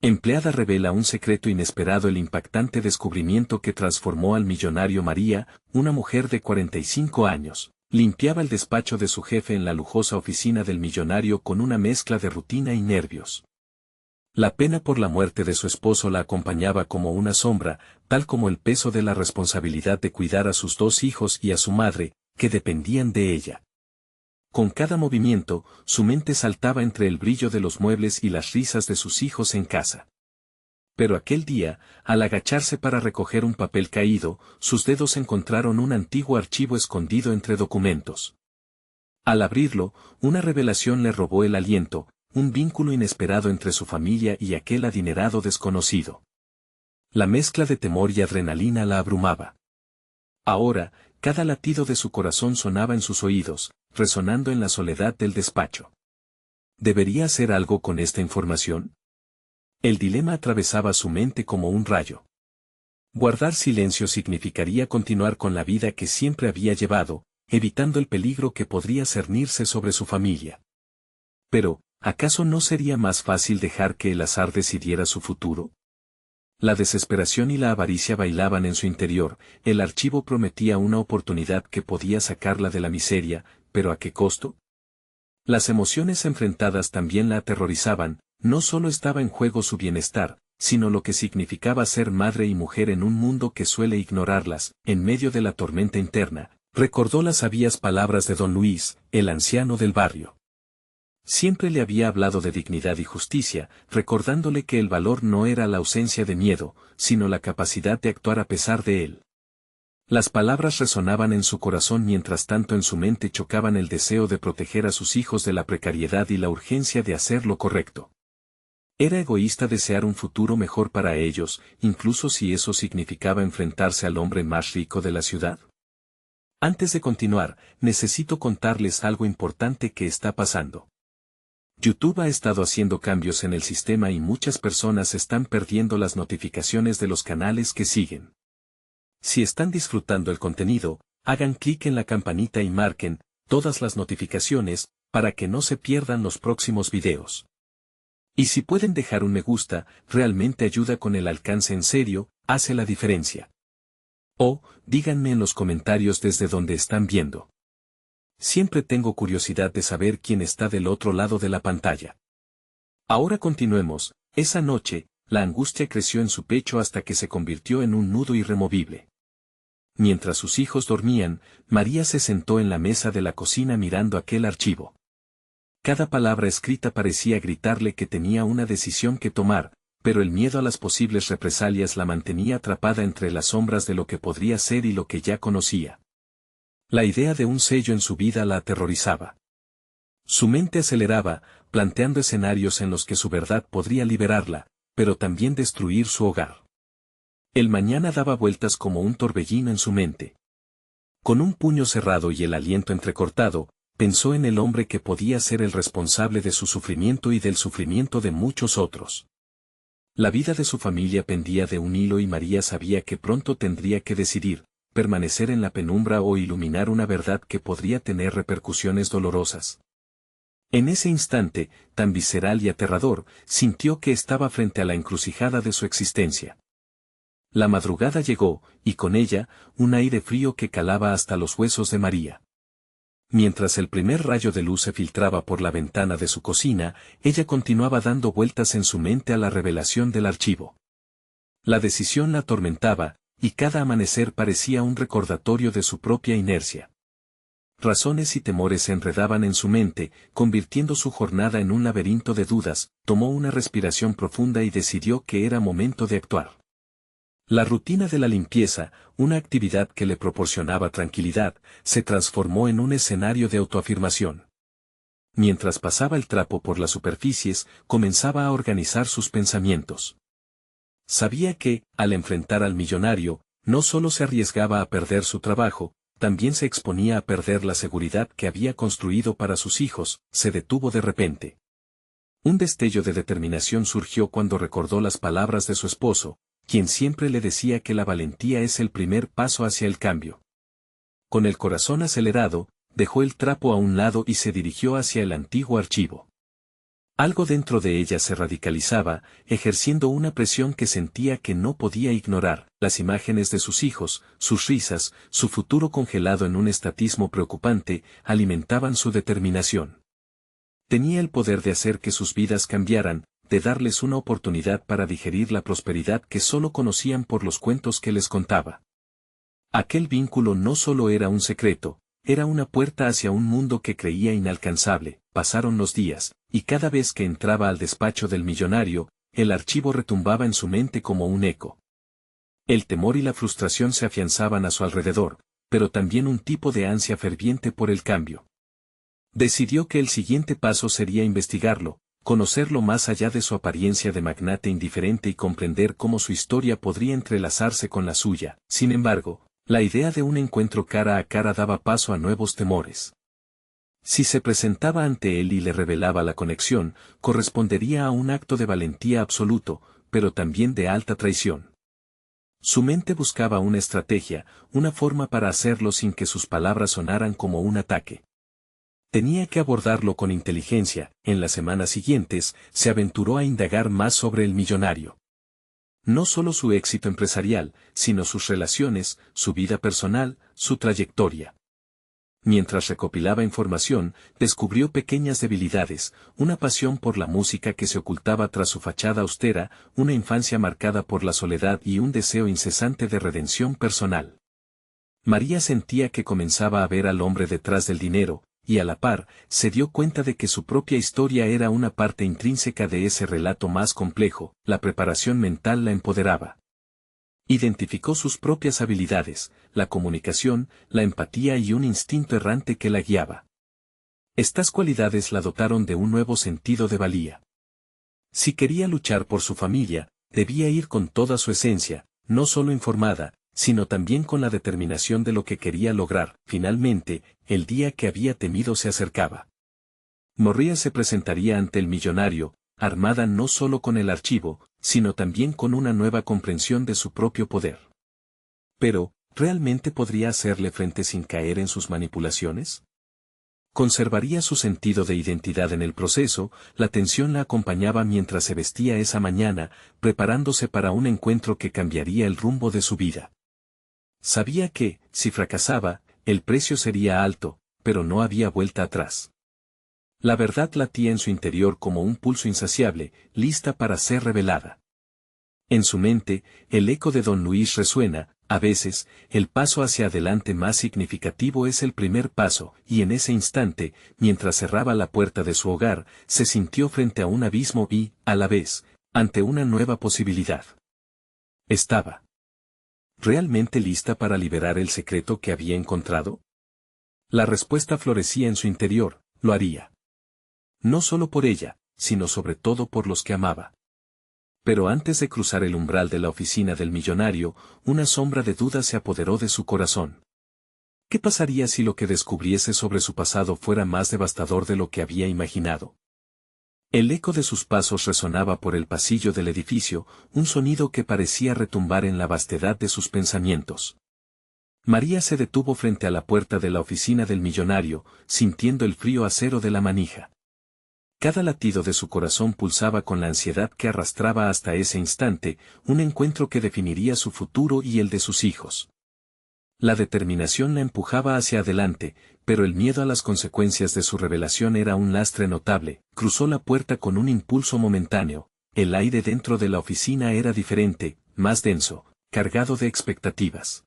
Empleada revela un secreto inesperado: el impactante descubrimiento que transformó al millonario. María, una mujer de 45 años, limpiaba el despacho de su jefe en la lujosa oficina del millonario con una mezcla de rutina y nervios. La pena por la muerte de su esposo la acompañaba como una sombra, tal como el peso de la responsabilidad de cuidar a sus 2 hijos y a su madre, que dependían de ella. Con cada movimiento, su mente saltaba entre el brillo de los muebles y las risas de sus hijos en casa. Pero aquel día, al agacharse para recoger un papel caído, sus dedos encontraron un antiguo archivo escondido entre documentos. Al abrirlo, una revelación le robó el aliento: un vínculo inesperado entre su familia y aquel adinerado desconocido. La mezcla de temor y adrenalina la abrumaba. Ahora, cada latido de su corazón sonaba en sus oídos, resonando en la soledad del despacho. ¿Debería hacer algo con esta información? El dilema atravesaba su mente como un rayo. Guardar silencio significaría continuar con la vida que siempre había llevado, evitando el peligro que podría cernirse sobre su familia. Pero, ¿acaso no sería más fácil dejar que el azar decidiera su futuro? La desesperación y la avaricia bailaban en su interior. El archivo prometía una oportunidad que podía sacarla de la miseria, pero ¿a qué costo? Las emociones enfrentadas también la aterrorizaban. No solo estaba en juego su bienestar, sino lo que significaba ser madre y mujer en un mundo que suele ignorarlas. En medio de la tormenta interna, recordó las sabias palabras de don Luis, el anciano del barrio. Siempre le había hablado de dignidad y justicia, recordándole que el valor no era la ausencia de miedo, sino la capacidad de actuar a pesar de él. Las palabras resonaban en su corazón, mientras tanto en su mente chocaban el deseo de proteger a sus hijos de la precariedad y la urgencia de hacer lo correcto. Era egoísta desear un futuro mejor para ellos, incluso si eso significaba enfrentarse al hombre más rico de la ciudad. Antes de continuar, necesito contarles algo importante que está pasando. YouTube ha estado haciendo cambios en el sistema y muchas personas están perdiendo las notificaciones de los canales que siguen. Si están disfrutando el contenido, hagan clic en la campanita y marquen todas las notificaciones para que no se pierdan los próximos videos. Y si pueden dejar un me gusta, realmente ayuda con el alcance. En serio, hace la diferencia. O, díganme en los comentarios desde donde están viendo. Siempre tengo curiosidad de saber quién está del otro lado de la pantalla. Ahora continuemos. Esa noche, la angustia creció en su pecho hasta que se convirtió en un nudo irremovible. Mientras sus hijos dormían, María se sentó en la mesa de la cocina mirando aquel archivo. Cada palabra escrita parecía gritarle que tenía una decisión que tomar, pero el miedo a las posibles represalias la mantenía atrapada entre las sombras de lo que podría ser y lo que ya conocía. La idea de un sello en su vida la aterrorizaba. Su mente aceleraba, planteando escenarios en los que su verdad podría liberarla, pero también destruir su hogar. El mañana daba vueltas como un torbellino en su mente. Con un puño cerrado y el aliento entrecortado, pensó en el hombre que podía ser el responsable de su sufrimiento y del sufrimiento de muchos otros. La vida de su familia pendía de un hilo y María sabía que pronto tendría que decidir: permanecer en la penumbra o iluminar una verdad que podría tener repercusiones dolorosas. En ese instante, tan visceral y aterrador, sintió que estaba frente a la encrucijada de su existencia. La madrugada llegó, y con ella, un aire frío que calaba hasta los huesos de María. Mientras el primer rayo de luz se filtraba por la ventana de su cocina, ella continuaba dando vueltas en su mente a la revelación del archivo. La decisión la atormentaba, y cada amanecer parecía un recordatorio de su propia inercia. Razones y temores se enredaban en su mente, convirtiendo su jornada en un laberinto de dudas. Tomó una respiración profunda y decidió que era momento de actuar. La rutina de la limpieza, una actividad que le proporcionaba tranquilidad, se transformó en un escenario de autoafirmación. Mientras pasaba el trapo por las superficies, comenzaba a organizar sus pensamientos. Sabía que, al enfrentar al millonario, no solo se arriesgaba a perder su trabajo, también se exponía a perder la seguridad que había construido para sus hijos. Se detuvo de repente. Un destello de determinación surgió cuando recordó las palabras de su esposo, quien siempre le decía que la valentía es el primer paso hacia el cambio. Con el corazón acelerado, dejó el trapo a un lado y se dirigió hacia el antiguo archivo. Algo dentro de ella se radicalizaba, ejerciendo una presión que sentía que no podía ignorar. Las imágenes de sus hijos, sus risas, su futuro congelado en un estatismo preocupante, alimentaban su determinación. Tenía el poder de hacer que sus vidas cambiaran, de darles una oportunidad para digerir la prosperidad que solo conocían por los cuentos que les contaba. Aquel vínculo no solo era un secreto, era una puerta hacia un mundo que creía inalcanzable. Pasaron los días, y cada vez que entraba al despacho del millonario, el archivo retumbaba en su mente como un eco. El temor y la frustración se afianzaban a su alrededor, pero también un tipo de ansia ferviente por el cambio. Decidió que el siguiente paso sería investigarlo, conocerlo más allá de su apariencia de magnate indiferente y comprender cómo su historia podría entrelazarse con la suya. Sin embargo, la idea de un encuentro cara a cara daba paso a nuevos temores. Si se presentaba ante él y le revelaba la conexión, correspondería a un acto de valentía absoluto, pero también de alta traición. Su mente buscaba una estrategia, una forma para hacerlo sin que sus palabras sonaran como un ataque. Tenía que abordarlo con inteligencia. En las semanas siguientes, se aventuró a indagar más sobre el millonario. No solo su éxito empresarial, sino sus relaciones, su vida personal, su trayectoria. Mientras recopilaba información, descubrió pequeñas debilidades, una pasión por la música que se ocultaba tras su fachada austera, una infancia marcada por la soledad y un deseo incesante de redención personal. María sentía que comenzaba a ver al hombre detrás del dinero, y a la par, se dio cuenta de que su propia historia era una parte intrínseca de ese relato más complejo. La preparación mental la empoderaba. Identificó sus propias habilidades, la comunicación, la empatía y un instinto errante que la guiaba. Estas cualidades la dotaron de un nuevo sentido de valía. Si quería luchar por su familia, debía ir con toda su esencia, no solo informada, sino también con la determinación de lo que quería lograr. Finalmente, el día que había temido se acercaba. María se presentaría ante el millonario, armada no solo con el archivo, sino también con una nueva comprensión de su propio poder. Pero, ¿realmente podría hacerle frente sin caer en sus manipulaciones? Conservaría su sentido de identidad en el proceso. La tensión la acompañaba mientras se vestía esa mañana, preparándose para un encuentro que cambiaría el rumbo de su vida. Sabía que, si fracasaba, el precio sería alto, pero no había vuelta atrás. La verdad latía en su interior como un pulso insaciable, lista para ser revelada. En su mente, el eco de Don Luis resuena. A veces, el paso hacia adelante más significativo es el primer paso, y en ese instante, mientras cerraba la puerta de su hogar, se sintió frente a un abismo y, a la vez, ante una nueva posibilidad. ¿Estaba realmente lista para liberar el secreto que había encontrado? La respuesta florecía en su interior: lo haría. No solo por ella, sino sobre todo por los que amaba. Pero antes de cruzar el umbral de la oficina del millonario, una sombra de duda se apoderó de su corazón. ¿Qué pasaría si lo que descubriese sobre su pasado fuera más devastador de lo que había imaginado? El eco de sus pasos resonaba por el pasillo del edificio, un sonido que parecía retumbar en la vastedad de sus pensamientos. María se detuvo frente a la puerta de la oficina del millonario, sintiendo el frío acero de la manija. Cada latido de su corazón pulsaba con la ansiedad que arrastraba hasta ese instante, un encuentro que definiría su futuro y el de sus hijos. La determinación la empujaba hacia adelante, pero el miedo a las consecuencias de su revelación era un lastre notable. Cruzó la puerta con un impulso momentáneo. El aire dentro de la oficina era diferente, más denso, cargado de expectativas.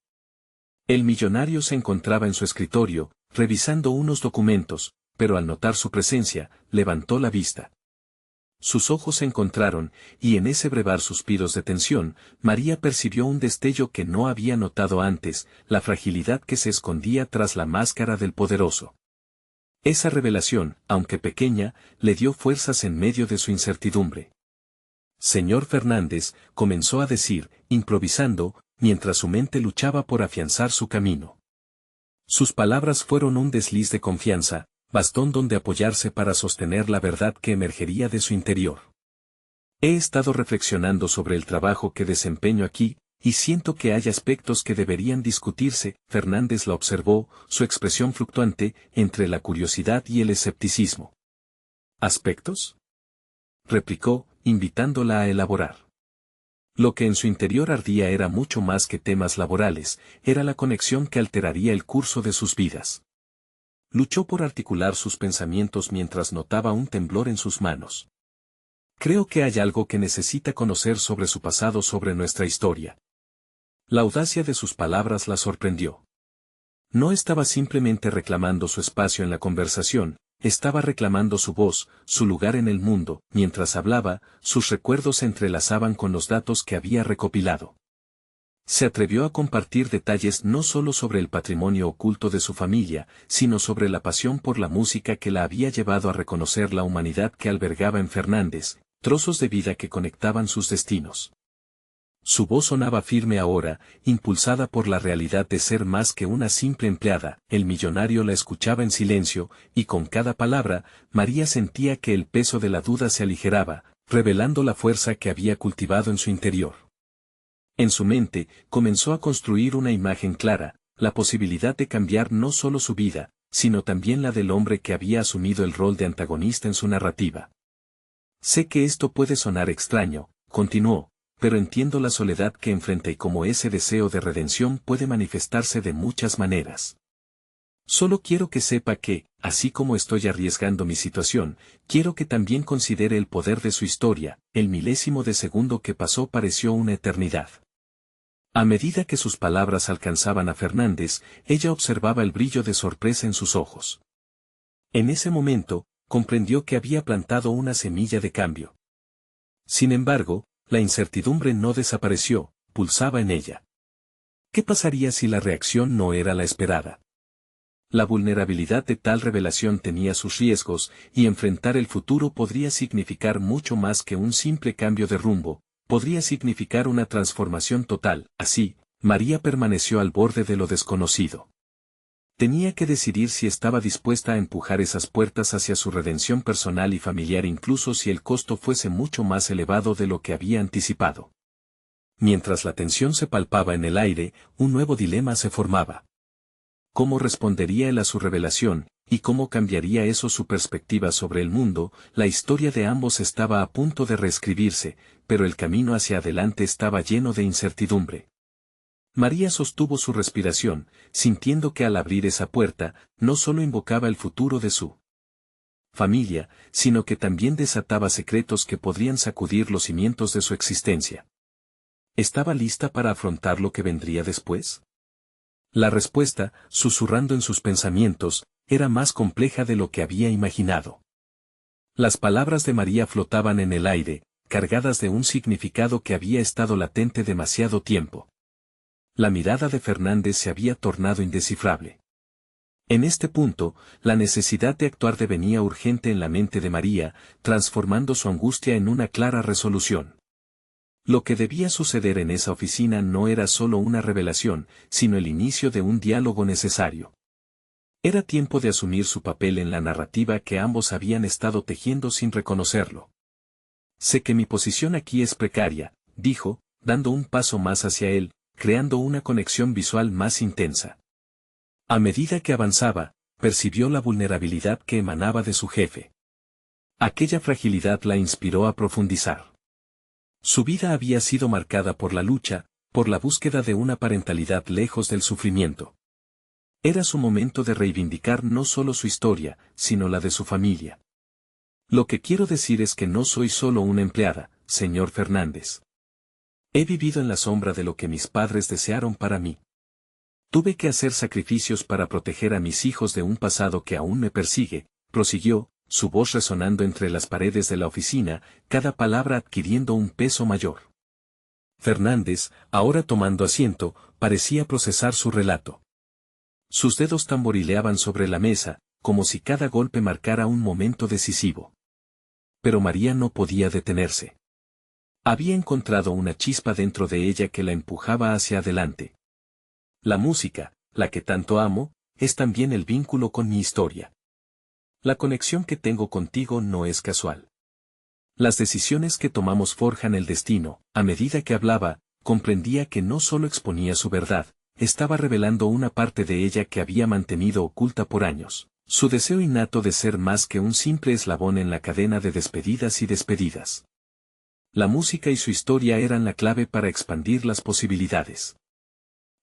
El millonario se encontraba en su escritorio, revisando unos documentos, pero al notar su presencia, levantó la vista. Sus ojos se encontraron, y en ese brevar suspiros de tensión, María percibió un destello que no había notado antes, la fragilidad que se escondía tras la máscara del poderoso. Esa revelación, aunque pequeña, le dio fuerzas en medio de su incertidumbre. Señor Fernández, comenzó a decir, improvisando, mientras su mente luchaba por afianzar su camino. Sus palabras fueron un desliz de confianza, bastón donde apoyarse para sostener la verdad que emergería de su interior. He estado reflexionando sobre el trabajo que desempeño aquí, y siento que hay aspectos que deberían discutirse. Fernández la observó, su expresión fluctuante, entre la curiosidad y el escepticismo. ¿Aspectos? replicó, invitándola a elaborar. Lo que en su interior ardía era mucho más que temas laborales, era la conexión que alteraría el curso de sus vidas. Luchó por articular sus pensamientos mientras notaba un temblor en sus manos. Creo que hay algo que necesita conocer sobre su pasado, sobre nuestra historia. La audacia de sus palabras la sorprendió. No estaba simplemente reclamando su espacio en la conversación, estaba reclamando su voz, su lugar en el mundo. Mientras hablaba, sus recuerdos se entrelazaban con los datos que había recopilado. Se atrevió a compartir detalles no solo sobre el patrimonio oculto de su familia, sino sobre la pasión por la música que la había llevado a reconocer la humanidad que albergaba en Fernández, trozos de vida que conectaban sus destinos. Su voz sonaba firme ahora, impulsada por la realidad de ser más que una simple empleada. El millonario la escuchaba en silencio, y con cada palabra, María sentía que el peso de la duda se aligeraba, revelando la fuerza que había cultivado en su interior. En su mente, comenzó a construir una imagen clara, la posibilidad de cambiar no solo su vida, sino también la del hombre que había asumido el rol de antagonista en su narrativa. Sé que esto puede sonar extraño, continuó, pero entiendo la soledad que enfrenta y cómo ese deseo de redención puede manifestarse de muchas maneras. Solo quiero que sepa que, así como estoy arriesgando mi situación, quiero que también considere el poder de su historia. El milésimo de segundo que pasó pareció una eternidad. A medida que sus palabras alcanzaban a Fernández, ella observaba el brillo de sorpresa en sus ojos. En ese momento, comprendió que había plantado una semilla de cambio. Sin embargo, la incertidumbre no desapareció, pulsaba en ella. ¿Qué pasaría si la reacción no era la esperada? La vulnerabilidad de tal revelación tenía sus riesgos, y enfrentar el futuro podría significar mucho más que un simple cambio de rumbo, podría significar una transformación total. Así, María permaneció al borde de lo desconocido. Tenía que decidir si estaba dispuesta a empujar esas puertas hacia su redención personal y familiar, incluso si el costo fuese mucho más elevado de lo que había anticipado. Mientras la tensión se palpaba en el aire, un nuevo dilema se formaba. ¿Cómo respondería él a su revelación, y cómo cambiaría eso su perspectiva sobre el mundo? La historia de ambos estaba a punto de reescribirse, pero el camino hacia adelante estaba lleno de incertidumbre. María sostuvo su respiración, sintiendo que al abrir esa puerta, no solo invocaba el futuro de su familia, sino que también desataba secretos que podrían sacudir los cimientos de su existencia. ¿Estaba lista para afrontar lo que vendría después? La respuesta, susurrando en sus pensamientos, era más compleja de lo que había imaginado. Las palabras de María flotaban en el aire, cargadas de un significado que había estado latente demasiado tiempo. La mirada de Fernández se había tornado indescifrable. En este punto, la necesidad de actuar devenía urgente en la mente de María, transformando su angustia en una clara resolución. Lo que debía suceder en esa oficina no era solo una revelación, sino el inicio de un diálogo necesario. Era tiempo de asumir su papel en la narrativa que ambos habían estado tejiendo sin reconocerlo. Sé que mi posición aquí es precaria, dijo, dando un paso más hacia él, creando una conexión visual más intensa. A medida que avanzaba, percibió la vulnerabilidad que emanaba de su jefe. Aquella fragilidad la inspiró a profundizar. Su vida había sido marcada por la lucha, por la búsqueda de una parentalidad lejos del sufrimiento. Era su momento de reivindicar no solo su historia, sino la de su familia. Lo que quiero decir es que no soy solo una empleada, señor Fernández. He vivido en la sombra de lo que mis padres desearon para mí. Tuve que hacer sacrificios para proteger a mis hijos de un pasado que aún me persigue, prosiguió, su voz resonando entre las paredes de la oficina, cada palabra adquiriendo un peso mayor. Fernández, ahora tomando asiento, parecía procesar su relato. Sus dedos tamborileaban sobre la mesa, como si cada golpe marcara un momento decisivo. Pero María no podía detenerse. Había encontrado una chispa dentro de ella que la empujaba hacia adelante. La música, la que tanto amo, es también el vínculo con mi historia. La conexión que tengo contigo no es casual. Las decisiones que tomamos forjan el destino. A medida que hablaba, comprendía que no solo exponía su verdad, estaba revelando una parte de ella que había mantenido oculta por años. Su deseo innato de ser más que un simple eslabón en la cadena de despedidas y despedidas. La música y su historia eran la clave para expandir las posibilidades.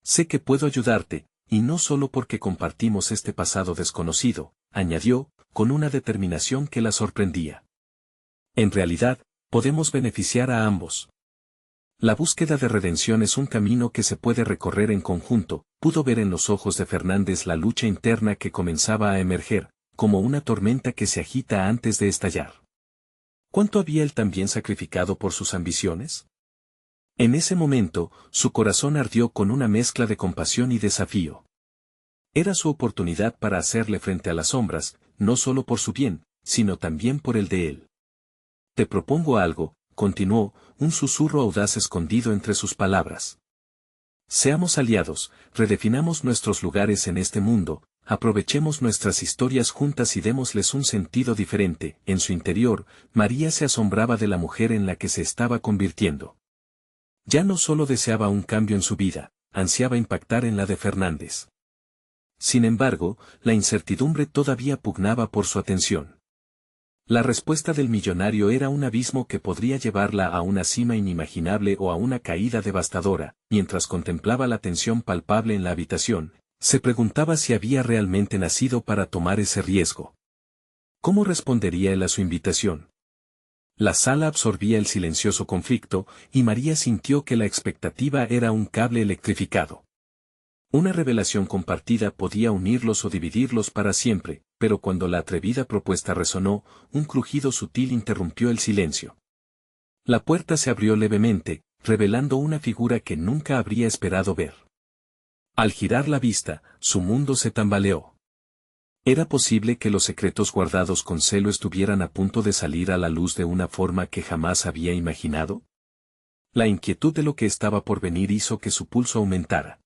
Sé que puedo ayudarte, y no solo porque compartimos este pasado desconocido, añadió, con una determinación que la sorprendía. En realidad, podemos beneficiar a ambos. La búsqueda de redención es un camino que se puede recorrer en conjunto. Pudo ver en los ojos de Fernández la lucha interna que comenzaba a emerger, como una tormenta que se agita antes de estallar. ¿Cuánto había él también sacrificado por sus ambiciones? En ese momento, su corazón ardió con una mezcla de compasión y desafío. Era su oportunidad para hacerle frente a las sombras, no solo por su bien, sino también por el de él. Te propongo algo, continuó, un susurro audaz escondido entre sus palabras. Seamos aliados, redefinamos nuestros lugares en este mundo, aprovechemos nuestras historias juntas y démosles un sentido diferente. En su interior, María se asombraba de la mujer en la que se estaba convirtiendo. Ya no solo deseaba un cambio en su vida, ansiaba impactar en la de Fernández. Sin embargo, la incertidumbre todavía pugnaba por su atención. La respuesta del millonario era un abismo que podría llevarla a una cima inimaginable o a una caída devastadora. Mientras contemplaba la tensión palpable en la habitación, se preguntaba si había realmente nacido para tomar ese riesgo. ¿Cómo respondería él a su invitación? La sala absorbía el silencioso conflicto, y María sintió que la expectativa era un cable electrificado. Una revelación compartida podía unirlos o dividirlos para siempre, pero cuando la atrevida propuesta resonó, un crujido sutil interrumpió el silencio. La puerta se abrió levemente, revelando una figura que nunca habría esperado ver. Al girar la vista, su mundo se tambaleó. ¿Era posible que los secretos guardados con celo estuvieran a punto de salir a la luz de una forma que jamás había imaginado? La inquietud de lo que estaba por venir hizo que su pulso aumentara.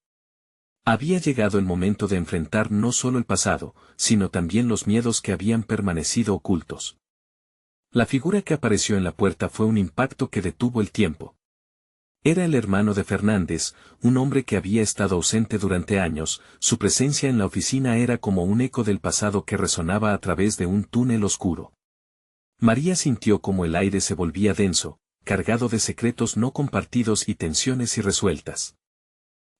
Había llegado el momento de enfrentar no solo el pasado, sino también los miedos que habían permanecido ocultos. La figura que apareció en la puerta fue un impacto que detuvo el tiempo. Era el hermano de Fernández, un hombre que había estado ausente durante años. Su presencia en la oficina era como un eco del pasado que resonaba a través de un túnel oscuro. María sintió como el aire se volvía denso, cargado de secretos no compartidos y tensiones irresueltas.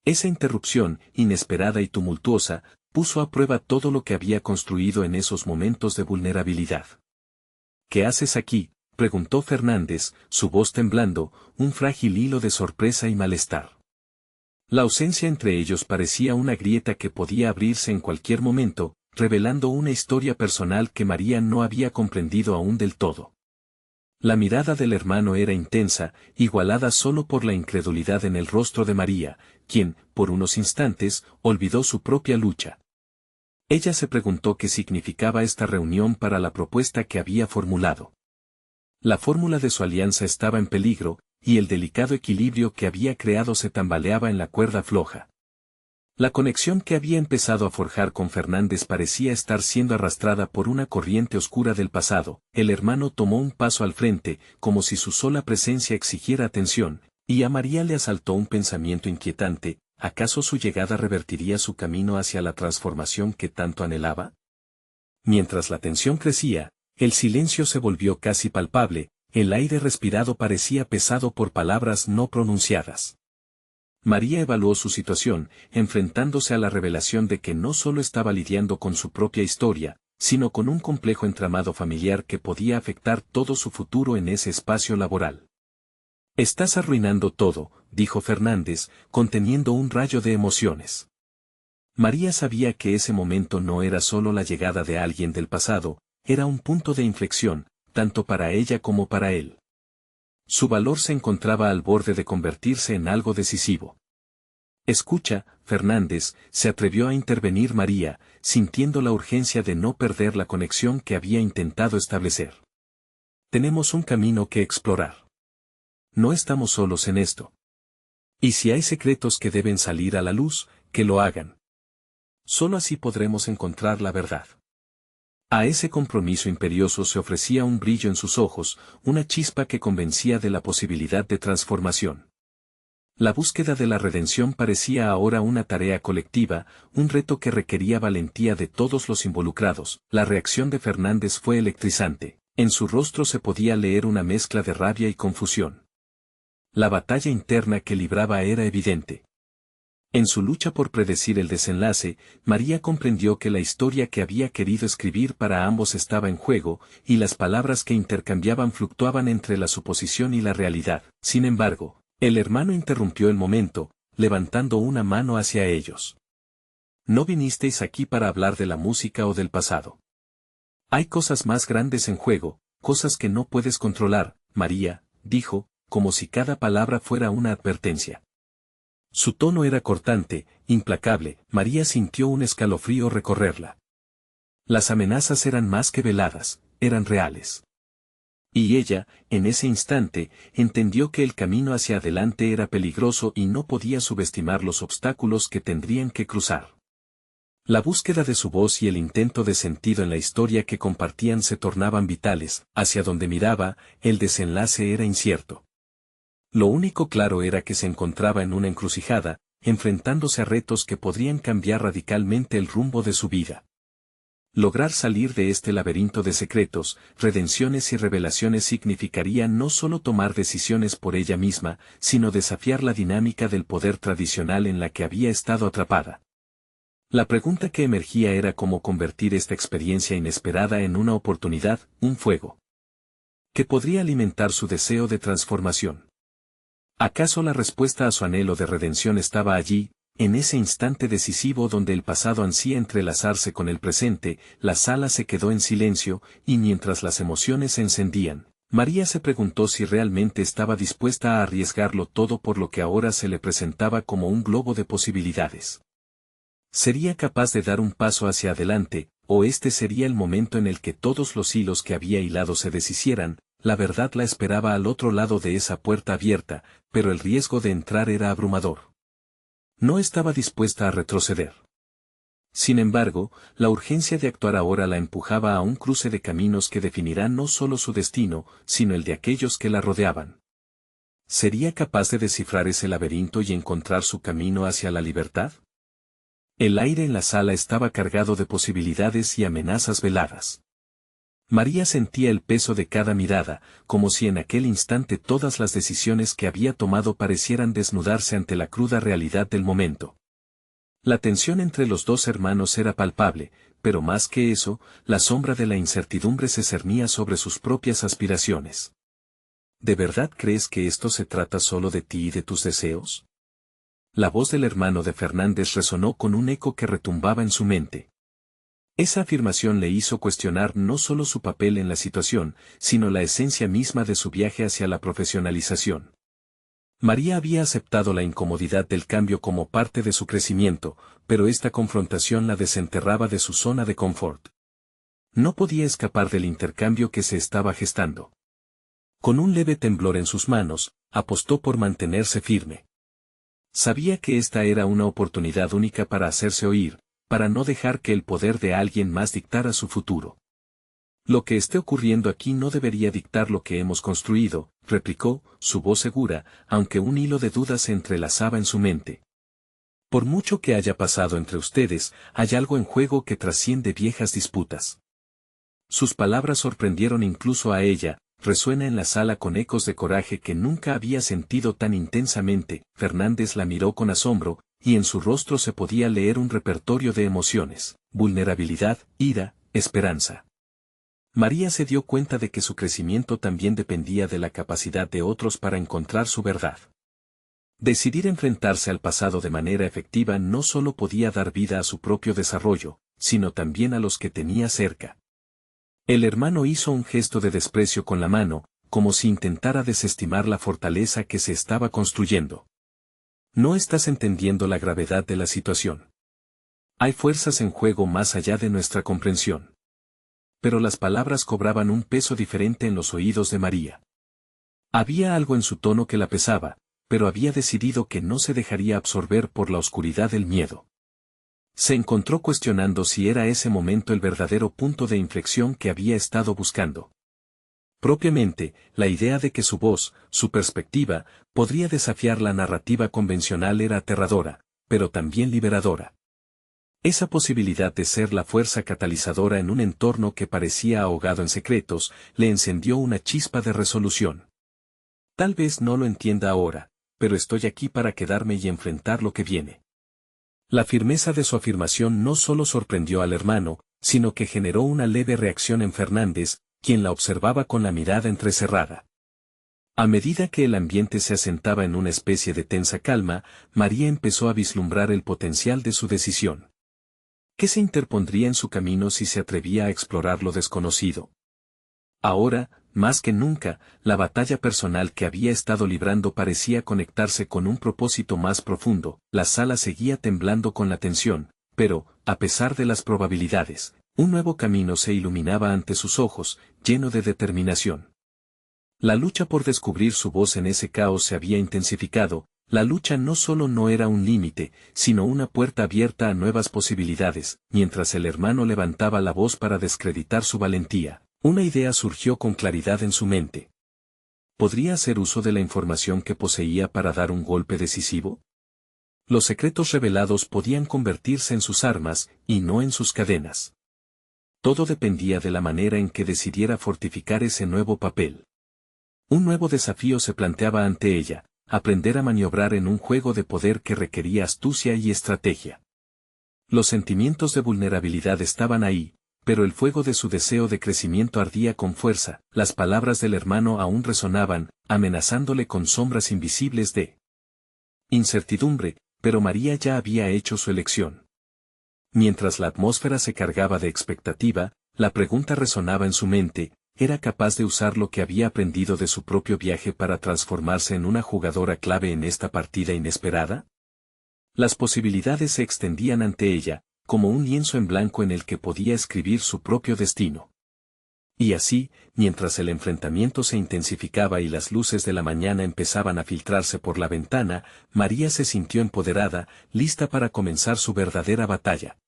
Esa interrupción, inesperada y tumultuosa, puso a prueba todo lo que había construido en esos momentos de vulnerabilidad. ¿Qué haces aquí?, preguntó Fernández, su voz temblando, un frágil hilo de sorpresa y malestar. La ausencia entre ellos parecía una grieta que podía abrirse en cualquier momento, revelando una historia personal que María no había comprendido aún del todo. La mirada del hermano era intensa, igualada solo por la incredulidad en el rostro de María, quien, por unos instantes, olvidó su propia lucha. Ella se preguntó qué significaba esta reunión para la propuesta que había formulado. La fórmula de su alianza estaba en peligro, y el delicado equilibrio que había creado se tambaleaba en la cuerda floja. La conexión que había empezado a forjar con Fernández parecía estar siendo arrastrada por una corriente oscura del pasado. El hermano tomó un paso al frente, como si su sola presencia exigiera atención, y a María le asaltó un pensamiento inquietante: ¿acaso su llegada revertiría su camino hacia la transformación que tanto anhelaba? Mientras la tensión crecía, el silencio se volvió casi palpable, el aire respirado parecía pesado por palabras no pronunciadas. María evaluó su situación, enfrentándose a la revelación de que no solo estaba lidiando con su propia historia, sino con un complejo entramado familiar que podía afectar todo su futuro en ese espacio laboral. «Estás arruinando todo», dijo Fernández, conteniendo un rayo de emociones. María sabía que ese momento no era solo la llegada de alguien del pasado, era un punto de inflexión, tanto para ella como para él. Su valor se encontraba al borde de convertirse en algo decisivo. «Escucha, Fernández», se atrevió a intervenir María, sintiendo la urgencia de no perder la conexión que había intentado establecer. «Tenemos un camino que explorar. No estamos solos en esto. Y si hay secretos que deben salir a la luz, que lo hagan. Solo así podremos encontrar la verdad». A ese compromiso imperioso se ofrecía un brillo en sus ojos, una chispa que convencía de la posibilidad de transformación. La búsqueda de la redención parecía ahora una tarea colectiva, un reto que requería valentía de todos los involucrados. La reacción de Fernández fue electrizante. En su rostro se podía leer una mezcla de rabia y confusión. La batalla interna que libraba era evidente. En su lucha por predecir el desenlace, María comprendió que la historia que había querido escribir para ambos estaba en juego, y las palabras que intercambiaban fluctuaban entre la suposición y la realidad. Sin embargo, el hermano interrumpió el momento, levantando una mano hacia ellos. No vinisteis aquí para hablar de la música o del pasado. Hay cosas más grandes en juego, cosas que no puedes controlar, María, dijo, como si cada palabra fuera una advertencia. Su tono era cortante, implacable. María sintió un escalofrío recorrerla. Las amenazas eran más que veladas, eran reales. Y ella, en ese instante, entendió que el camino hacia adelante era peligroso y no podía subestimar los obstáculos que tendrían que cruzar. La búsqueda de su voz y el intento de sentido en la historia que compartían se tornaban vitales. Hacia donde miraba, el desenlace era incierto. Lo único claro era que se encontraba en una encrucijada, enfrentándose a retos que podrían cambiar radicalmente el rumbo de su vida. Lograr salir de este laberinto de secretos, redenciones y revelaciones significaría no solo tomar decisiones por ella misma, sino desafiar la dinámica del poder tradicional en la que había estado atrapada. La pregunta que emergía era cómo convertir esta experiencia inesperada en una oportunidad, un fuego, que podría alimentar su deseo de transformación. ¿Acaso la respuesta a su anhelo de redención estaba allí, en ese instante decisivo donde el pasado ansía entrelazarse con el presente? La sala se quedó en silencio, y mientras las emociones se encendían, María se preguntó si realmente estaba dispuesta a arriesgarlo todo por lo que ahora se le presentaba como un globo de posibilidades. ¿Sería capaz de dar un paso hacia adelante, o este sería el momento en el que todos los hilos que había hilado se deshicieran? La verdad la esperaba al otro lado de esa puerta abierta, pero el riesgo de entrar era abrumador. No estaba dispuesta a retroceder. Sin embargo, la urgencia de actuar ahora la empujaba a un cruce de caminos que definirán no solo su destino, sino el de aquellos que la rodeaban. ¿Sería capaz de descifrar ese laberinto y encontrar su camino hacia la libertad? El aire en la sala estaba cargado de posibilidades y amenazas veladas. María sentía el peso de cada mirada, como si en aquel instante todas las decisiones que había tomado parecieran desnudarse ante la cruda realidad del momento. La tensión entre los dos hermanos era palpable, pero más que eso, la sombra de la incertidumbre se cernía sobre sus propias aspiraciones. ¿De verdad crees que esto se trata solo de ti y de tus deseos? La voz del hermano de Fernández resonó con un eco que retumbaba en su mente. Esa afirmación le hizo cuestionar no solo su papel en la situación, sino la esencia misma de su viaje hacia la profesionalización. María había aceptado la incomodidad del cambio como parte de su crecimiento, pero esta confrontación la desenterraba de su zona de confort. No podía escapar del intercambio que se estaba gestando. Con un leve temblor en sus manos, apostó por mantenerse firme. Sabía que esta era una oportunidad única para hacerse oír, para no dejar que el poder de alguien más dictara su futuro. Lo que esté ocurriendo aquí no debería dictar lo que hemos construido, replicó, su voz segura, aunque un hilo de dudas se entrelazaba en su mente. Por mucho que haya pasado entre ustedes, hay algo en juego que trasciende viejas disputas. Sus palabras sorprendieron incluso a ella, resuena en la sala con ecos de coraje que nunca había sentido tan intensamente. Fernández la miró con asombro, y en su rostro se podía leer un repertorio de emociones, vulnerabilidad, ira, esperanza. María se dio cuenta de que su crecimiento también dependía de la capacidad de otros para encontrar su verdad. Decidir enfrentarse al pasado de manera efectiva no solo podía dar vida a su propio desarrollo, sino también a los que tenía cerca. El hermano hizo un gesto de desprecio con la mano, como si intentara desestimar la fortaleza que se estaba construyendo. No estás entendiendo la gravedad de la situación. Hay fuerzas en juego más allá de nuestra comprensión. Pero las palabras cobraban un peso diferente en los oídos de María. Había algo en su tono que la pesaba, pero había decidido que no se dejaría absorber por la oscuridad del miedo. Se encontró cuestionando si era ese momento el verdadero punto de inflexión que había estado buscando. Propiamente, la idea de que su voz, su perspectiva, podría desafiar la narrativa convencional era aterradora, pero también liberadora. Esa posibilidad de ser la fuerza catalizadora en un entorno que parecía ahogado en secretos, le encendió una chispa de resolución. Tal vez no lo entienda ahora, pero estoy aquí para quedarme y enfrentar lo que viene. La firmeza de su afirmación no solo sorprendió al hermano, sino que generó una leve reacción en Fernández, quien la observaba con la mirada entrecerrada. A medida que el ambiente se asentaba en una especie de tensa calma, María empezó a vislumbrar el potencial de su decisión. ¿Qué se interpondría en su camino si se atrevía a explorar lo desconocido? Ahora, más que nunca, la batalla personal que había estado librando parecía conectarse con un propósito más profundo. La sala seguía temblando con la tensión, pero, a pesar de las probabilidades, un nuevo camino se iluminaba ante sus ojos, lleno de determinación. La lucha por descubrir su voz en ese caos se había intensificado. La lucha no solo no era un límite, sino una puerta abierta a nuevas posibilidades. Mientras el hermano levantaba la voz para descreditar su valentía, una idea surgió con claridad en su mente. ¿Podría hacer uso de la información que poseía para dar un golpe decisivo? Los secretos revelados podían convertirse en sus armas, y no en sus cadenas. Todo dependía de la manera en que decidiera fortificar ese nuevo papel. Un nuevo desafío se planteaba ante ella: aprender a maniobrar en un juego de poder que requería astucia y estrategia. Los sentimientos de vulnerabilidad estaban ahí, pero el fuego de su deseo de crecimiento ardía con fuerza. Las palabras del hermano aún resonaban, amenazándole con sombras invisibles de incertidumbre, pero María ya había hecho su elección. Mientras la atmósfera se cargaba de expectativa, la pregunta resonaba en su mente: ¿era capaz de usar lo que había aprendido de su propio viaje para transformarse en una jugadora clave en esta partida inesperada? Las posibilidades se extendían ante ella, como un lienzo en blanco en el que podía escribir su propio destino. Y así, mientras el enfrentamiento se intensificaba y las luces de la mañana empezaban a filtrarse por la ventana, María se sintió empoderada, lista para comenzar su verdadera batalla.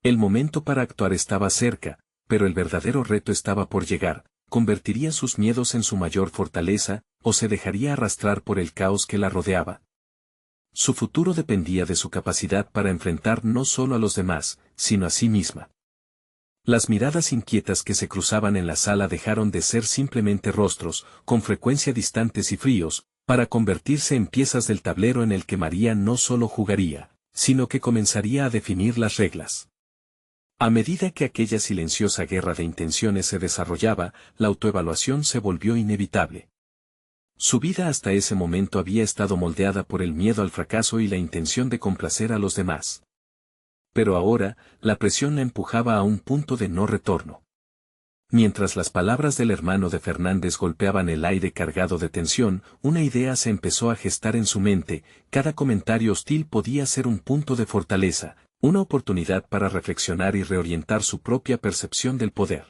El momento para actuar estaba cerca, pero el verdadero reto estaba por llegar. ¿Convertiría sus miedos en su mayor fortaleza, o se dejaría arrastrar por el caos que la rodeaba? Su futuro dependía de su capacidad para enfrentar no solo a los demás, sino a sí misma. Las miradas inquietas que se cruzaban en la sala dejaron de ser simplemente rostros, con frecuencia distantes y fríos, para convertirse en piezas del tablero en el que María no solo jugaría, sino que comenzaría a definir las reglas. A medida que aquella silenciosa guerra de intenciones se desarrollaba, la autoevaluación se volvió inevitable. Su vida hasta ese momento había estado moldeada por el miedo al fracaso y la intención de complacer a los demás. Pero ahora, la presión la empujaba a un punto de no retorno. Mientras las palabras del hermano de Fernández golpeaban el aire cargado de tensión, una idea se empezó a gestar en su mente: cada comentario hostil podía ser un punto de fortaleza, una oportunidad para reflexionar y reorientar su propia percepción del poder.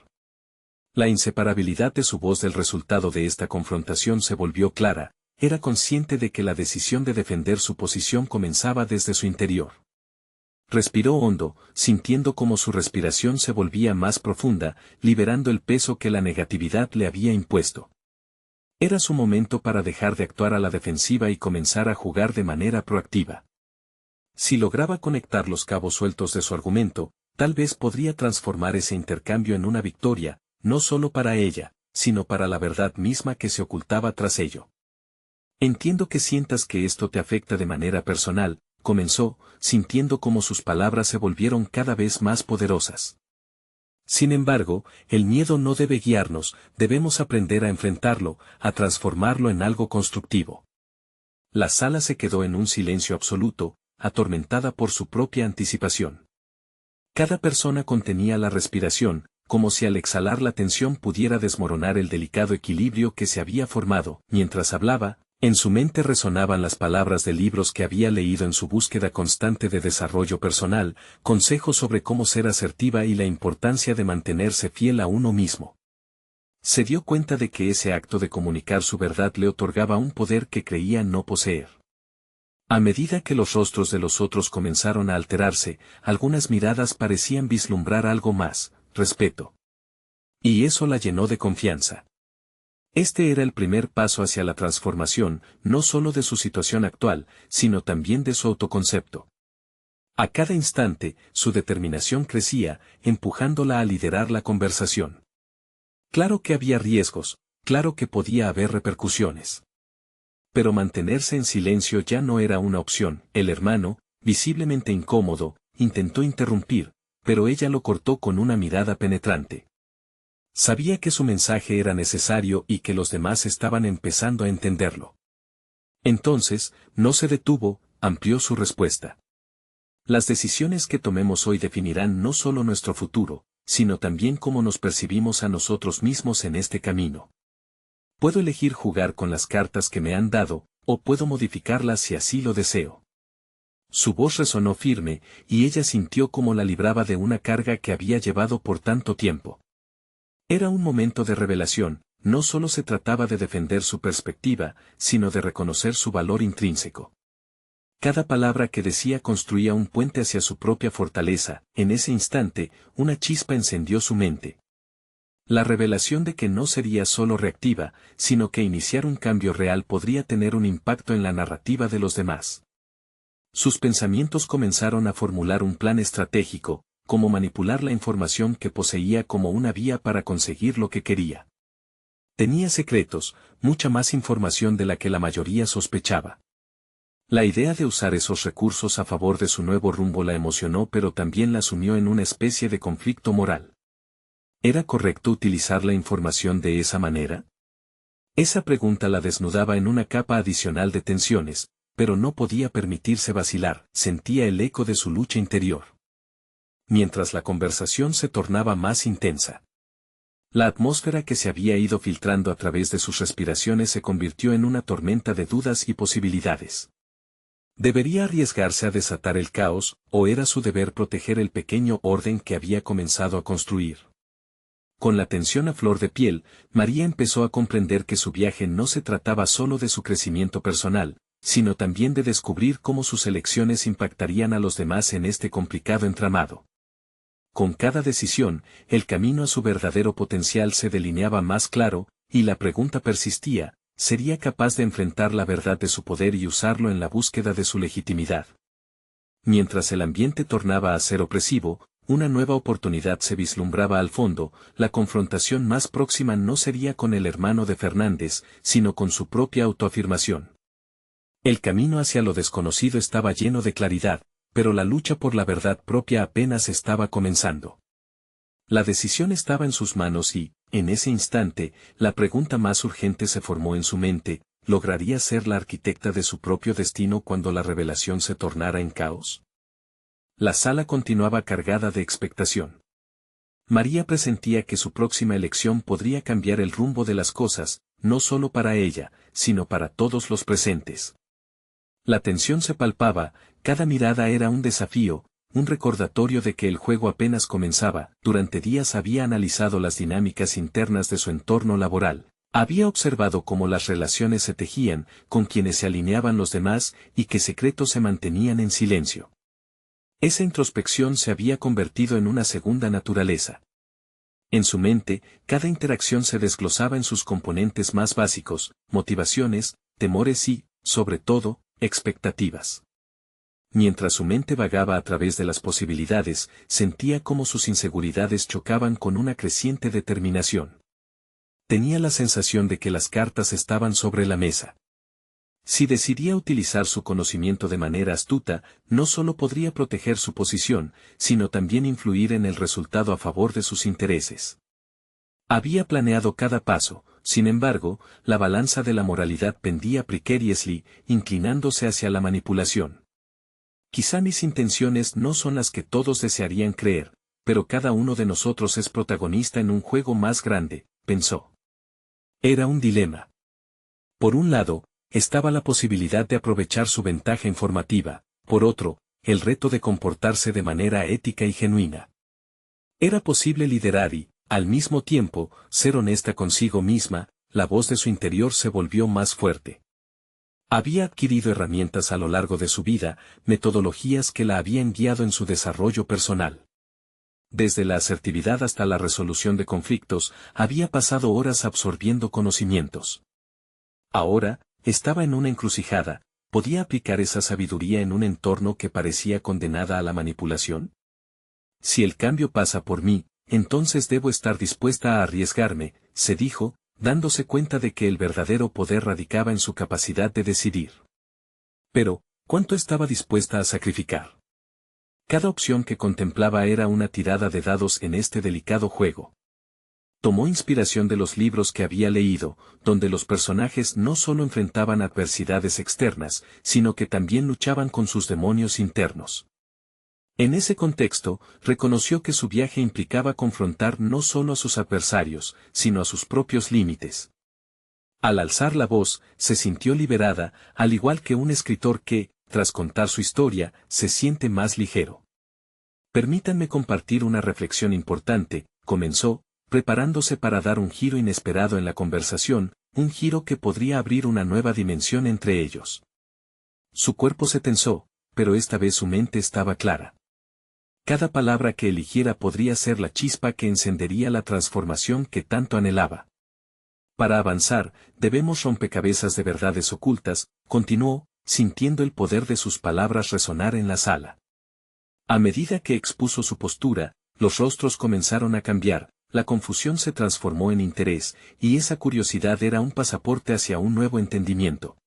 La inseparabilidad de su voz del resultado de esta confrontación se volvió clara. Era consciente de que la decisión de defender su posición comenzaba desde su interior. Respiró hondo, sintiendo cómo su respiración se volvía más profunda, liberando el peso que la negatividad le había impuesto. Era su momento para dejar de actuar a la defensiva y comenzar a jugar de manera proactiva. Si lograba conectar los cabos sueltos de su argumento, tal vez podría transformar ese intercambio en una victoria, no solo para ella, sino para la verdad misma que se ocultaba tras ello. Entiendo que sientas que esto te afecta de manera personal, comenzó, sintiendo cómo sus palabras se volvieron cada vez más poderosas. Sin embargo, el miedo no debe guiarnos, debemos aprender a enfrentarlo, a transformarlo en algo constructivo. La sala se quedó en un silencio absoluto, atormentada por su propia anticipación. Cada persona contenía la respiración, como si al exhalar la tensión pudiera desmoronar el delicado equilibrio que se había formado. Mientras hablaba, en su mente resonaban las palabras de libros que había leído en su búsqueda constante de desarrollo personal, consejos sobre cómo ser asertiva y la importancia de mantenerse fiel a uno mismo. Se dio cuenta de que ese acto de comunicar su verdad le otorgaba un poder que creía no poseer. A medida que los rostros de los otros comenzaron a alterarse, algunas miradas parecían vislumbrar algo más: respeto. Y eso la llenó de confianza. Este era el primer paso hacia la transformación, no solo de su situación actual, sino también de su autoconcepto. A cada instante, su determinación crecía, empujándola a liderar la conversación. Claro que había riesgos, claro que podía haber repercusiones. Pero mantenerse en silencio ya no era una opción. El hermano, visiblemente incómodo, intentó interrumpir, pero ella lo cortó con una mirada penetrante. Sabía que su mensaje era necesario y que los demás estaban empezando a entenderlo. Entonces, no se detuvo, amplió su respuesta. Las decisiones que tomemos hoy definirán no solo nuestro futuro, sino también cómo nos percibimos a nosotros mismos en este camino. Puedo elegir jugar con las cartas que me han dado, o puedo modificarlas si así lo deseo. Su voz resonó firme, y ella sintió cómo la libraba de una carga que había llevado por tanto tiempo. Era un momento de revelación, no solo se trataba de defender su perspectiva, sino de reconocer su valor intrínseco. Cada palabra que decía construía un puente hacia su propia fortaleza. En ese instante, una chispa encendió su mente. La revelación de que no sería solo reactiva, sino que iniciar un cambio real podría tener un impacto en la narrativa de los demás. Sus pensamientos comenzaron a formular un plan estratégico, como manipular la información que poseía como una vía para conseguir lo que quería. Tenía secretos, mucha más información de la que la mayoría sospechaba. La idea de usar esos recursos a favor de su nuevo rumbo la emocionó, pero también la sumió en una especie de conflicto moral. ¿Era correcto utilizar la información de esa manera? Esa pregunta la desnudaba en una capa adicional de tensiones, pero no podía permitirse vacilar. Sentía el eco de su lucha interior. Mientras la conversación se tornaba más intensa, la atmósfera que se había ido filtrando a través de sus respiraciones se convirtió en una tormenta de dudas y posibilidades. ¿Debería arriesgarse a desatar el caos, o era su deber proteger el pequeño orden que había comenzado a construir? Con la tensión a flor de piel, María empezó a comprender que su viaje no se trataba solo de su crecimiento personal, sino también de descubrir cómo sus elecciones impactarían a los demás en este complicado entramado. Con cada decisión, el camino a su verdadero potencial se delineaba más claro, y la pregunta persistía: ¿sería capaz de enfrentar la verdad de su poder y usarlo en la búsqueda de su legitimidad? Mientras el ambiente tornaba a ser opresivo, una nueva oportunidad se vislumbraba al fondo. La confrontación más próxima no sería con el hermano de Fernández, sino con su propia autoafirmación. El camino hacia lo desconocido estaba lleno de claridad, pero la lucha por la verdad propia apenas estaba comenzando. La decisión estaba en sus manos y, en ese instante, la pregunta más urgente se formó en su mente: ¿lograría ser la arquitecta de su propio destino cuando la revelación se tornara en caos? La sala continuaba cargada de expectación. María presentía que su próxima elección podría cambiar el rumbo de las cosas, no solo para ella, sino para todos los presentes. La tensión se palpaba, cada mirada era un desafío, un recordatorio de que el juego apenas comenzaba. Durante días había analizado las dinámicas internas de su entorno laboral. Había observado cómo las relaciones se tejían, con quienes se alineaban los demás, y qué secretos se mantenían en silencio. Esa introspección se había convertido en una segunda naturaleza. En su mente, cada interacción se desglosaba en sus componentes más básicos: motivaciones, temores y, sobre todo, expectativas. Mientras su mente vagaba a través de las posibilidades, sentía cómo sus inseguridades chocaban con una creciente determinación. Tenía la sensación de que las cartas estaban sobre la mesa. Si decidía utilizar su conocimiento de manera astuta, no solo podría proteger su posición, sino también influir en el resultado a favor de sus intereses. Había planeado cada paso. Sin embargo, la balanza de la moralidad pendía precariously, inclinándose hacia la manipulación. Quizá mis intenciones no son las que todos desearían creer, pero cada uno de nosotros es protagonista en un juego más grande, pensó. Era un dilema. Por un lado, estaba la posibilidad de aprovechar su ventaja informativa; por otro, el reto de comportarse de manera ética y genuina. Era posible liderar y, al mismo tiempo, ser honesta consigo misma. La voz de su interior se volvió más fuerte. Había adquirido herramientas a lo largo de su vida, metodologías que la habían guiado en su desarrollo personal. Desde la asertividad hasta la resolución de conflictos, había pasado horas absorbiendo conocimientos. Ahora, estaba en una encrucijada. ¿Podía aplicar esa sabiduría en un entorno que parecía condenada a la manipulación? Si el cambio pasa por mí, entonces debo estar dispuesta a arriesgarme, se dijo, dándose cuenta de que el verdadero poder radicaba en su capacidad de decidir. Pero, ¿cuánto estaba dispuesta a sacrificar? Cada opción que contemplaba era una tirada de dados en este delicado juego. Tomó inspiración de los libros que había leído, donde los personajes no solo enfrentaban adversidades externas, sino que también luchaban con sus demonios internos. En ese contexto, reconoció que su viaje implicaba confrontar no solo a sus adversarios, sino a sus propios límites. Al alzar la voz, se sintió liberada, al igual que un escritor que, tras contar su historia, se siente más ligero. Permítanme compartir una reflexión importante, comenzó, preparándose para dar un giro inesperado en la conversación, un giro que podría abrir una nueva dimensión entre ellos. Su cuerpo se tensó, pero esta vez su mente estaba clara. Cada palabra que eligiera podría ser la chispa que encendería la transformación que tanto anhelaba. Para avanzar, debemos rompecabezas de verdades ocultas, continuó, sintiendo el poder de sus palabras resonar en la sala. A medida que expuso su postura, los rostros comenzaron a cambiar, la confusión se transformó en interés, y esa curiosidad era un pasaporte hacia un nuevo entendimiento.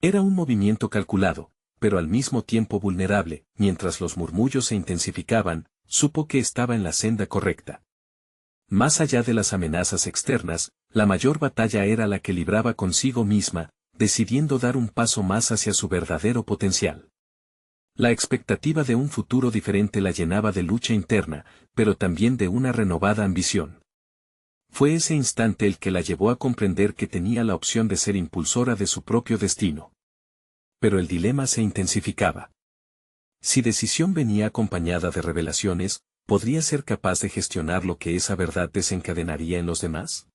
Era un movimiento calculado, pero al mismo tiempo vulnerable. Mientras los murmullos se intensificaban, supo que estaba en la senda correcta. Más allá de las amenazas externas, la mayor batalla era la que libraba consigo misma, decidiendo dar un paso más hacia su verdadero potencial. La expectativa de un futuro diferente la llenaba de lucha interna, pero también de una renovada ambición. Fue ese instante el que la llevó a comprender que tenía la opción de ser impulsora de su propio destino. Pero el dilema se intensificaba. Si decisión venía acompañada de revelaciones, ¿podría ser capaz de gestionar lo que esa verdad desencadenaría en los demás?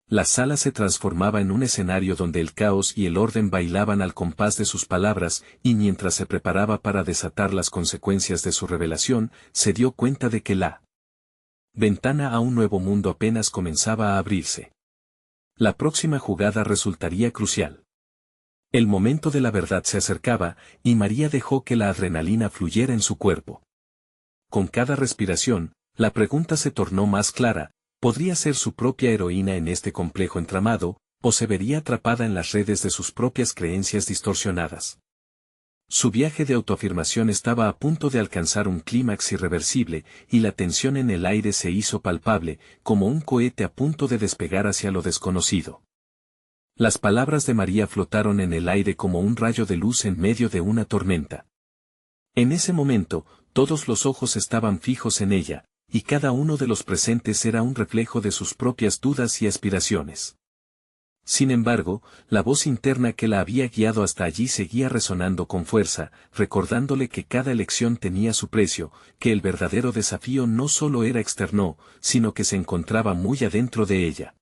La sala se transformaba en un escenario donde el caos y el orden bailaban al compás de sus palabras, y mientras se preparaba para desatar las consecuencias de su revelación, se dio cuenta de que la ventana a un nuevo mundo apenas comenzaba a abrirse. La próxima jugada resultaría crucial. El momento de la verdad se acercaba, y María dejó que la adrenalina fluyera en su cuerpo. Con cada respiración, la pregunta se tornó más clara: ¿podría ser su propia heroína en este complejo entramado, o se vería atrapada en las redes de sus propias creencias distorsionadas? Su viaje de autoafirmación estaba a punto de alcanzar un clímax irreversible, y la tensión en el aire se hizo palpable, como un cohete a punto de despegar hacia lo desconocido. Las palabras de María flotaron en el aire como un rayo de luz en medio de una tormenta. En ese momento, todos los ojos estaban fijos en ella, y cada uno de los presentes era un reflejo de sus propias dudas y aspiraciones. Sin embargo, la voz interna que la había guiado hasta allí seguía resonando con fuerza, recordándole que cada elección tenía su precio, que el verdadero desafío no solo era externo, sino que se encontraba muy adentro de ella.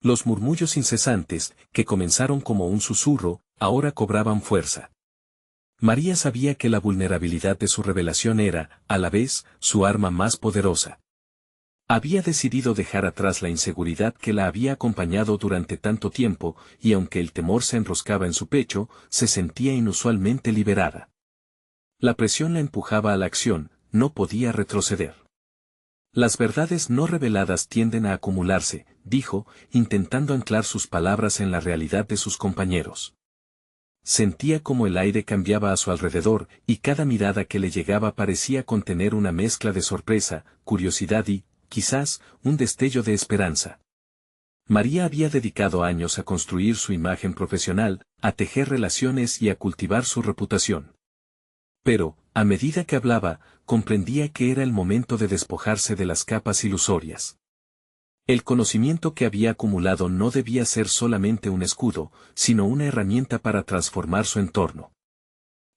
Los murmullos incesantes, que comenzaron como un susurro, ahora cobraban fuerza. María sabía que la vulnerabilidad de su revelación era, a la vez, su arma más poderosa. Había decidido dejar atrás la inseguridad que la había acompañado durante tanto tiempo, y aunque el temor se enroscaba en su pecho, se sentía inusualmente liberada. La presión la empujaba a la acción, no podía retroceder. Las verdades no reveladas tienden a acumularse, dijo, intentando anclar sus palabras en la realidad de sus compañeros. Sentía como el aire cambiaba a su alrededor, y cada mirada que le llegaba parecía contener una mezcla de sorpresa, curiosidad y, quizás, un destello de esperanza. María había dedicado años a construir su imagen profesional, a tejer relaciones y a cultivar su reputación. Pero, a medida que hablaba, comprendía que era el momento de despojarse de las capas ilusorias. El conocimiento que había acumulado no debía ser solamente un escudo, sino una herramienta para transformar su entorno.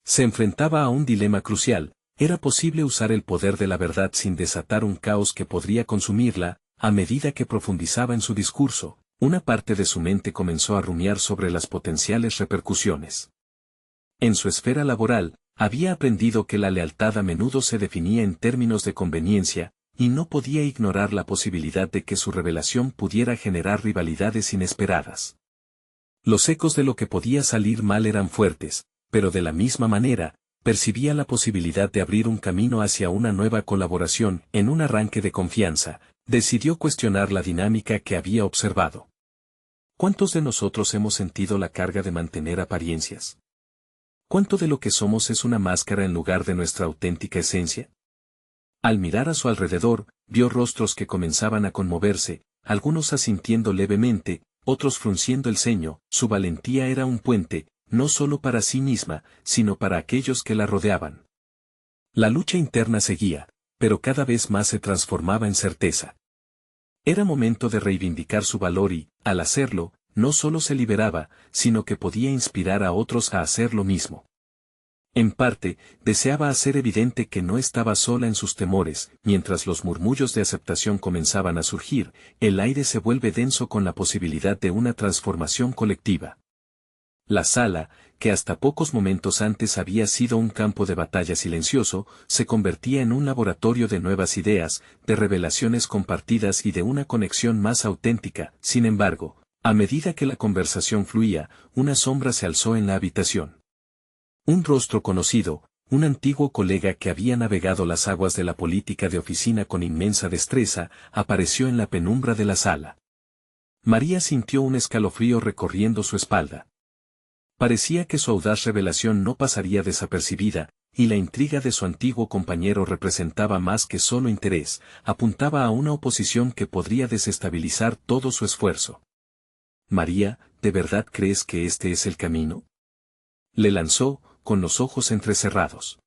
Se enfrentaba a un dilema crucial: ¿era posible usar el poder de la verdad sin desatar un caos que podría consumirla? A medida que profundizaba en su discurso, una parte de su mente comenzó a rumiar sobre las potenciales repercusiones. En su esfera laboral, Había aprendido que la lealtad a menudo se definía en términos de conveniencia, y no podía ignorar la posibilidad de que su revelación pudiera generar rivalidades inesperadas. Los ecos de lo que podía salir mal eran fuertes, pero de la misma manera, percibía la posibilidad de abrir un camino hacia una nueva colaboración. En un arranque de confianza, decidió cuestionar la dinámica que había observado. ¿Cuántos de nosotros hemos sentido la carga de mantener apariencias? ¿Cuánto de lo que somos es una máscara en lugar de nuestra auténtica esencia? Al mirar a su alrededor, vio rostros que comenzaban a conmoverse, algunos asintiendo levemente, otros frunciendo el ceño. Su valentía era un puente, no solo para sí misma, sino para aquellos que la rodeaban. La lucha interna seguía, pero cada vez más se transformaba en certeza. Era momento de reivindicar su valor y, al hacerlo, no solo se liberaba, sino que podía inspirar a otros a hacer lo mismo. En parte, deseaba hacer evidente que no estaba sola en sus temores. Mientras los murmullos de aceptación comenzaban a surgir, el aire se vuelve denso con la posibilidad de una transformación colectiva. La sala, que hasta pocos momentos antes había sido un campo de batalla silencioso, se convertía en un laboratorio de nuevas ideas, de revelaciones compartidas y de una conexión más auténtica. Sin embargo, a medida que la conversación fluía, una sombra se alzó en la habitación. Un rostro conocido, un antiguo colega que había navegado las aguas de la política de oficina con inmensa destreza, apareció en la penumbra de la sala. María sintió un escalofrío recorriendo su espalda. Parecía que su audaz revelación no pasaría desapercibida, y la intriga de su antiguo compañero representaba más que solo interés, apuntaba a una oposición que podría desestabilizar todo su esfuerzo. María, ¿de verdad crees que este es el camino? Le lanzó, con los ojos entrecerrados.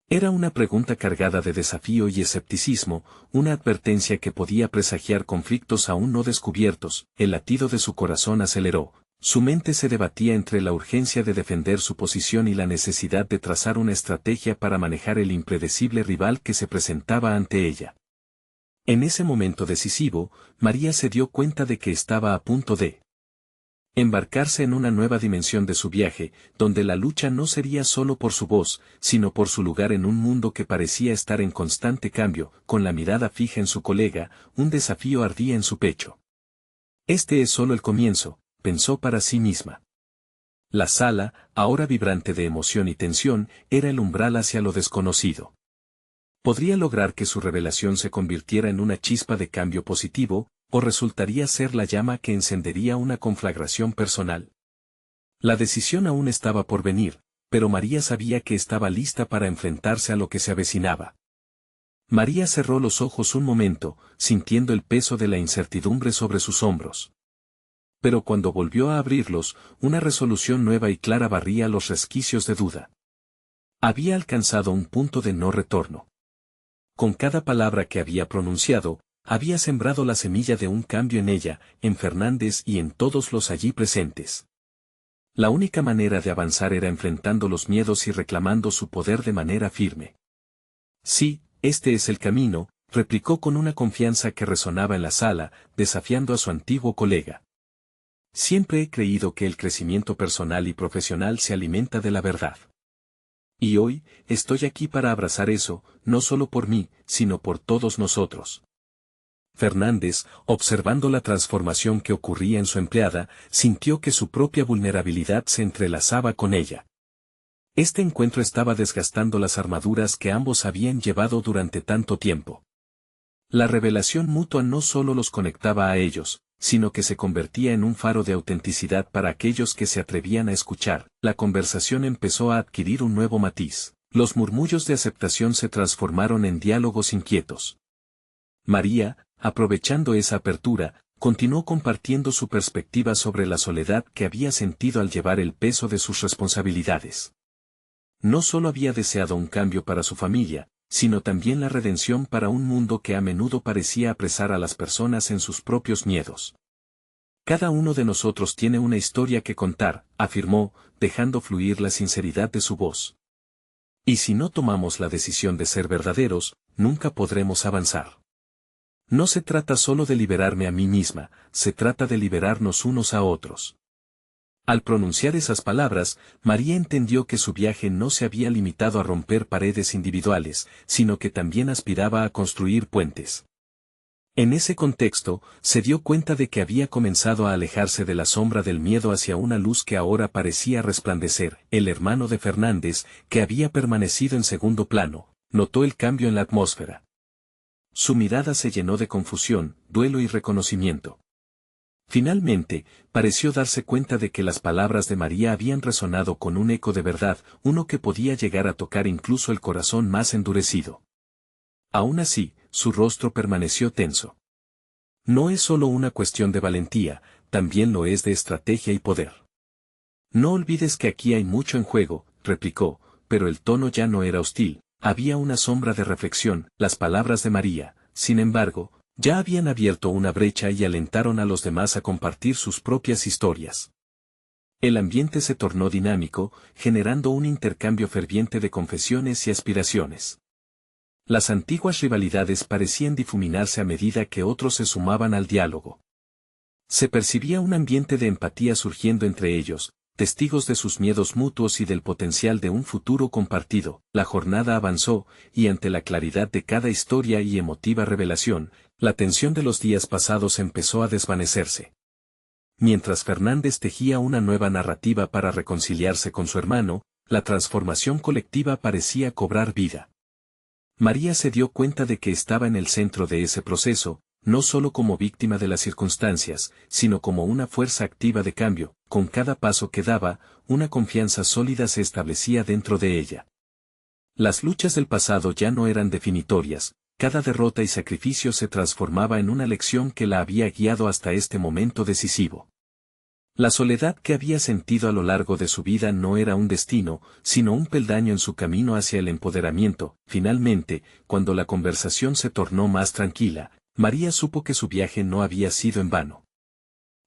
Era una pregunta cargada de desafío y escepticismo, una advertencia que podía presagiar conflictos aún no descubiertos. El latido de su corazón aceleró. Su mente se debatía entre la urgencia de defender su posición y la necesidad de trazar una estrategia para manejar el impredecible rival que se presentaba ante ella. En ese momento decisivo, María se dio cuenta de que estaba a punto de embarcarse en una nueva dimensión de su viaje, donde la lucha no sería solo por su voz, sino por su lugar en un mundo que parecía estar en constante cambio. Con la mirada fija en su colega, un desafío ardía en su pecho. Este es solo el comienzo, pensó para sí misma. La sala, ahora vibrante de emoción y tensión, era el umbral hacia lo desconocido. ¿Podría lograr que su revelación se convirtiera en una chispa de cambio positivo, o resultaría ser la llama que encendería una conflagración personal? La decisión aún estaba por venir, pero María sabía que estaba lista para enfrentarse a lo que se avecinaba. María cerró los ojos un momento, sintiendo el peso de la incertidumbre sobre sus hombros. Pero cuando volvió a abrirlos, una resolución nueva y clara barría los resquicios de duda. Había alcanzado un punto de no retorno. Con cada palabra que había pronunciado, había sembrado la semilla de un cambio en ella, en Fernández y en todos los allí presentes. La única manera de avanzar era enfrentando los miedos y reclamando su poder de manera firme. Sí, este es el camino, replicó con una confianza que resonaba en la sala, desafiando a su antiguo colega. Siempre he creído que el crecimiento personal y profesional se alimenta de la verdad. Y hoy, estoy aquí para abrazar eso, no solo por mí, sino por todos nosotros. Fernández, observando la transformación que ocurría en su empleada, sintió que su propia vulnerabilidad se entrelazaba con ella. Este encuentro estaba desgastando las armaduras que ambos habían llevado durante tanto tiempo. La revelación mutua no solo los conectaba a ellos, sino que se convertía en un faro de autenticidad para aquellos que se atrevían a escuchar. La conversación empezó a adquirir un nuevo matiz. Los murmullos de aceptación se transformaron en diálogos inquietos. María, aprovechando esa apertura, continuó compartiendo su perspectiva sobre la soledad que había sentido al llevar el peso de sus responsabilidades. No solo había deseado un cambio para su familia, sino también la redención para un mundo que a menudo parecía apresar a las personas en sus propios miedos. Cada uno de nosotros tiene una historia que contar, afirmó, dejando fluir la sinceridad de su voz. Y si no tomamos la decisión de ser verdaderos, nunca podremos avanzar. No se trata solo de liberarme a mí misma, se trata de liberarnos unos a otros. Al pronunciar esas palabras, María entendió que su viaje no se había limitado a romper paredes individuales, sino que también aspiraba a construir puentes. En ese contexto, se dio cuenta de que había comenzado a alejarse de la sombra del miedo hacia una luz que ahora parecía resplandecer. El hermano de Fernández, que había permanecido en segundo plano, notó el cambio en la atmósfera. Su mirada se llenó de confusión, duelo y reconocimiento. Finalmente, pareció darse cuenta de que las palabras de María habían resonado con un eco de verdad, uno que podía llegar a tocar incluso el corazón más endurecido. Aún así, su rostro permaneció tenso. No es solo una cuestión de valentía, también lo es de estrategia y poder. No olvides que aquí hay mucho en juego, replicó, pero el tono ya no era hostil, había una sombra de reflexión. Las palabras de María, sin embargo, ya habían abierto una brecha y alentaron a los demás a compartir sus propias historias. El ambiente se tornó dinámico, generando un intercambio ferviente de confesiones y aspiraciones. Las antiguas rivalidades parecían difuminarse a medida que otros se sumaban al diálogo. Se percibía un ambiente de empatía surgiendo entre ellos, testigos de sus miedos mutuos y del potencial de un futuro compartido. La jornada avanzó, y ante la claridad de cada historia y emotiva revelación, la tensión de los días pasados empezó a desvanecerse. Mientras Fernández tejía una nueva narrativa para reconciliarse con su hermano, la transformación colectiva parecía cobrar vida. María se dio cuenta de que estaba en el centro de ese proceso, no solo como víctima de las circunstancias, sino como una fuerza activa de cambio. Con cada paso que daba, una confianza sólida se establecía dentro de ella. Las luchas del pasado ya no eran definitorias, cada derrota y sacrificio se transformaba en una lección que la había guiado hasta este momento decisivo. La soledad que había sentido a lo largo de su vida no era un destino, sino un peldaño en su camino hacia el empoderamiento. Finalmente, cuando la conversación se tornó más tranquila, María supo que su viaje no había sido en vano.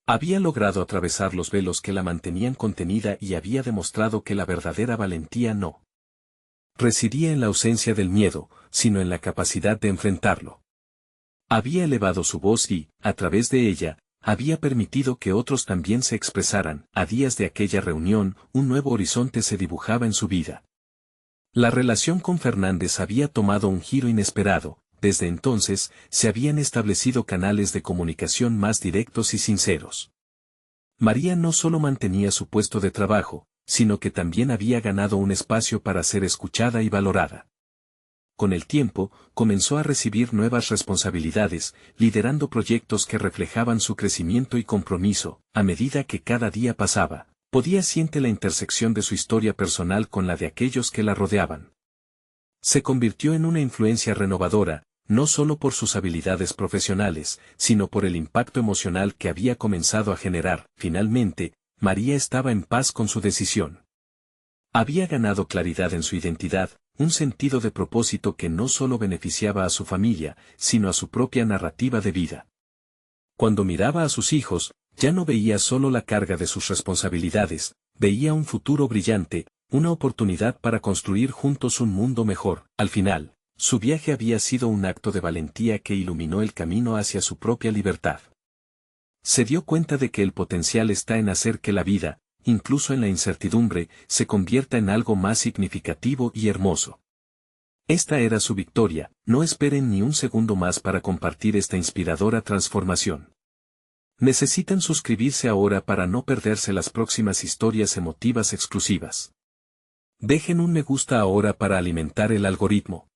Había logrado atravesar los velos que la mantenían contenida y había demostrado que la verdadera valentía no residía en la ausencia del miedo, sino en la capacidad de enfrentarlo. Había elevado su voz y, a través de ella, había permitido que otros también se expresaran. A días de aquella reunión, un nuevo horizonte se dibujaba en su vida. La relación con Fernández había tomado un giro inesperado. Desde entonces, se habían establecido canales de comunicación más directos y sinceros. María no solo mantenía su puesto de trabajo, sino que también había ganado un espacio para ser escuchada y valorada. Con el tiempo, comenzó a recibir nuevas responsabilidades, liderando proyectos que reflejaban su crecimiento y compromiso. A medida que cada día pasaba, podía sentir la intersección de su historia personal con la de aquellos que la rodeaban. Se convirtió en una influencia renovadora, no solo por sus habilidades profesionales, sino por el impacto emocional que había comenzado a generar. Finalmente, María estaba en paz con su decisión. Había ganado claridad en su identidad, un sentido de propósito que no solo beneficiaba a su familia, sino a su propia narrativa de vida. Cuando miraba a sus hijos, ya no veía solo la carga de sus responsabilidades, veía un futuro brillante, una oportunidad para construir juntos un mundo mejor. Al final, su viaje había sido un acto de valentía que iluminó el camino hacia su propia libertad. Se dio cuenta de que el potencial está en hacer que la vida, incluso en la incertidumbre, se convierta en algo más significativo y hermoso. Esta era su victoria. No esperen ni un segundo más para compartir esta inspiradora transformación. Necesitan suscribirse ahora para no perderse las próximas historias emotivas exclusivas. Dejen un me gusta ahora para alimentar el algoritmo.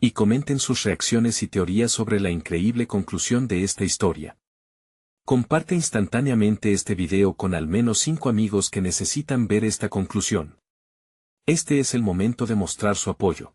Y comenten sus reacciones y teorías sobre la increíble conclusión de esta historia. Comparte instantáneamente este video con al menos 5 amigos que necesitan ver esta conclusión. Este es el momento de mostrar su apoyo.